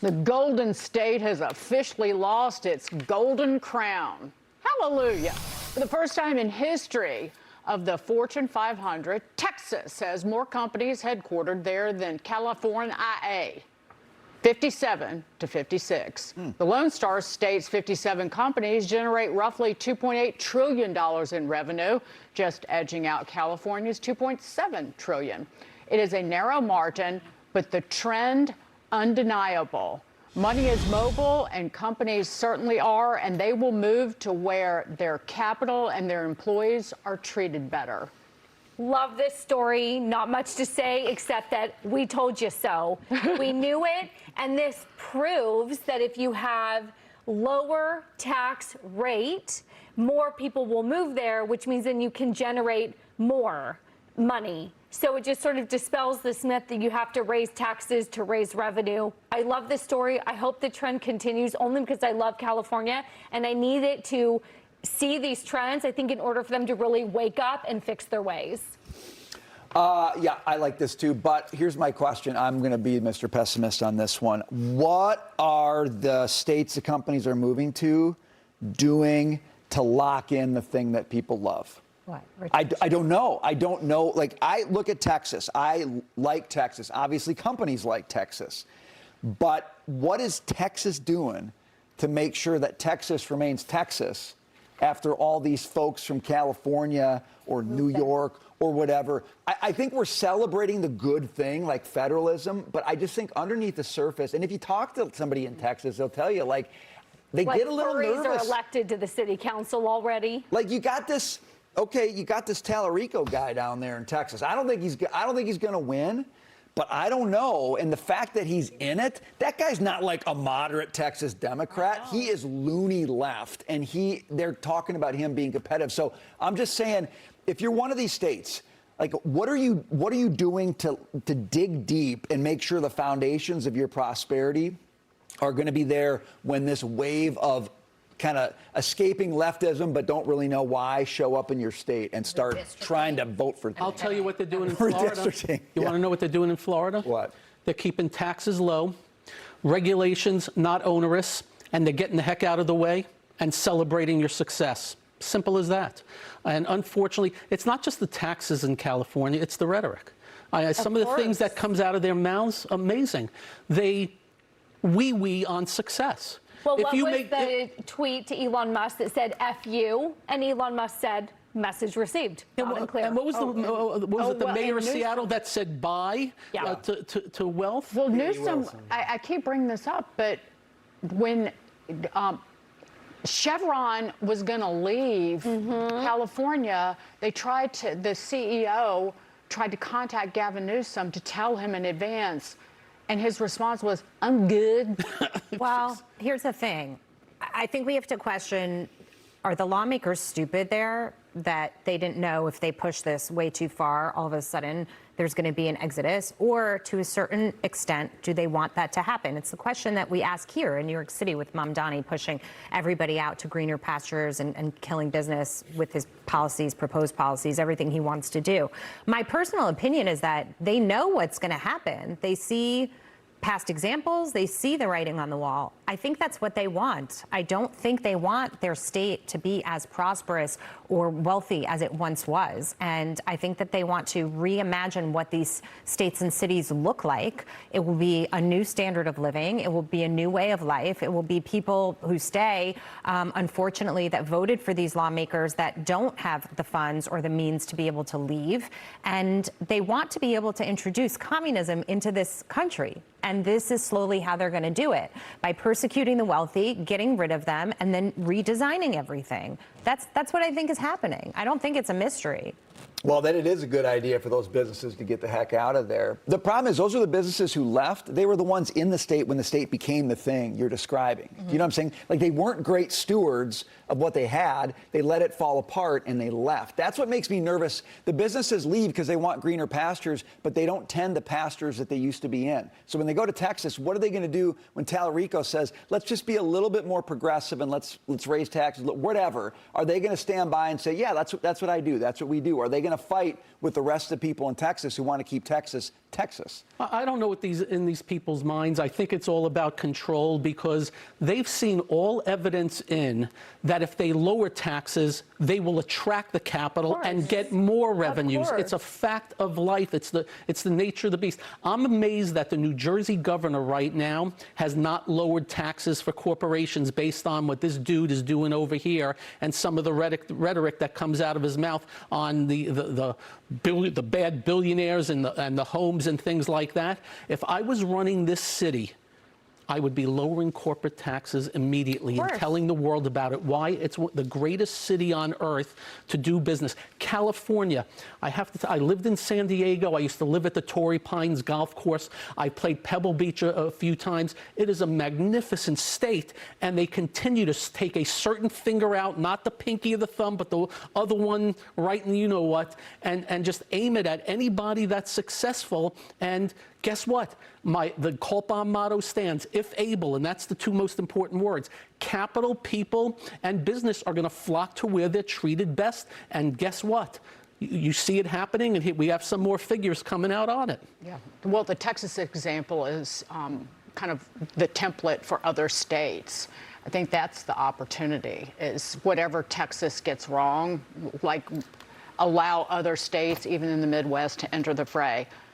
The Golden State has officially lost its golden crown. Hallelujah. For the first time in history of the Fortune 500, Texas has more companies headquartered there than California, 57 to 56. The Lone Star State's 57 companies generate roughly $2.8 trillion in revenue, just edging out California's $2.7 trillion. It is a narrow margin, but the trend undeniable. Money is mobile, and companies certainly are, and they will move to where their capital and their employees are treated better. Love this story. Not much to say except that we told you so. We knew it, and this proves that if you have lower tax rate, more people will move there, which means then you can generate more money. So it just sort of dispels this myth that you have to raise taxes to raise revenue. I love this story. I hope the trend continues, only because I love California and I need it to see these trends, I think, in order for them to really wake up and fix their ways. Yeah, I like this too, but here's my question. I'm going to be Mr. Pessimist on this one. What are the states the companies are moving to doing to lock in the thing that people love? What? I don't know. I don't know. Like, I look at Texas. I like Texas. Obviously, companies like Texas. But what is Texas doing to make sure that Texas remains Texas after all these folks from California or New York or whatever? I think we're celebrating the good thing, like federalism, but I just think underneath the surface, and if you talk to somebody in Texas, they'll tell you, like, they get a little nervous. Are elected to the city council already. Like, you got this. Okay, you got this Tallarico guy down there in Texas. I don't think he's going to win, but I don't know. And the fact that he's in it, that guy's not like a moderate Texas Democrat. He is loony left, and they're talking about him being competitive. So I'm just saying, if you're one of these states, like, what are you doing to dig deep and make sure the foundations of your prosperity are going to be there when this wave of kind of escaping leftism but don't really know why show up in your state and start trying to vote for things? I'll tell you what they're doing in Florida. You want to know what they're doing in Florida? What? They're keeping taxes low, regulations not onerous, and they're getting the heck out of the way and celebrating your success. Simple as that. And unfortunately, it's not just the taxes in California, it's the rhetoric. Some of the things that comes out of their mouths, amazing. They wee on success. Well, what was the tweet to Elon Musk that said F you? And Elon Musk said, message received. Loud and clear. And what was the mayor of Seattle that said bye to wealth? Well, Newsom, I keep bringing this up, but when Chevron was going to leave California, the CEO tried to contact Gavin Newsom to tell him in advance. And his response was, I'm good. Well, here's the thing. I think we have to question, are the lawmakers stupid there that they didn't know if they push this way too far, all of a sudden there's going to be an exodus? Or to a certain extent, do they want that to happen? It's the question that we ask here in New York City with Mamdani pushing everybody out to greener pastures and killing business with his policies, proposed policies, everything he wants to do. My personal opinion is that they know what's going to happen. They see past examples, they see the writing on the wall. I think that's what they want. I don't think they want their state to be as prosperous or wealthy as it once was. And I think that they want to reimagine what these states and cities look like. It will be a new standard of living. It will be a new way of life. It will be people who stay, unfortunately, that voted for these lawmakers that don't have the funds or the means to be able to leave. And they want to be able to introduce communism into this country. And this is slowly how they're going to do it, by persecuting the wealthy, getting rid of them, and then redesigning everything. That's what I think is happening. I don't think it's a mystery. Well, then it is a good idea for those businesses to get the heck out of there. The problem is those are the businesses who left. They were the ones in the state when the state became the thing you're describing. Do you know what I'm saying? Like, they weren't great stewards of what they had. They let it fall apart and they left. That's what makes me nervous. The businesses leave because they want greener pastures, but they don't tend the pastures that they used to be in. So when they go to Texas, what are they going to do when Tallarico says, let's just be a little bit more progressive and let's raise taxes, whatever? Are they going to stand by and say, yeah, that's what I do. That's what we do? Are they going going to fight with the rest of the people in Texas who want to keep Texas, Texas. I don't know what in these people's minds. I think it's all about control because they've seen all evidence in that if they lower taxes, they will attract the capital and get more revenues. It's a fact of life. It's the nature of the beast. I'm amazed that the New Jersey governor right now has not lowered taxes for corporations based on what this dude is doing over here and some of the rhetoric that comes out of his mouth on the bad billionaires and the homes and things like that. If I was running this city, I would be lowering corporate taxes immediately and telling the world about it, why it's the greatest city on earth to do business. California, I lived in San Diego. I used to live at the Torrey Pines golf course. I played Pebble Beach a few times. It is a magnificent state, and they continue to take a certain finger out, not the pinky of the thumb, but the other one right in you know what, and just aim it at anybody that's successful. And guess what? The Cult Bomb motto stands, if able, and that's the two most important words. Capital, people, and business are going to flock to where they're treated best. And guess what? You see it happening, and we have some more figures coming out on it. Yeah. Well, the Texas example is kind of the template for other states. I think that's the opportunity, is whatever Texas gets wrong, like allow other states, even in the Midwest, to enter the fray.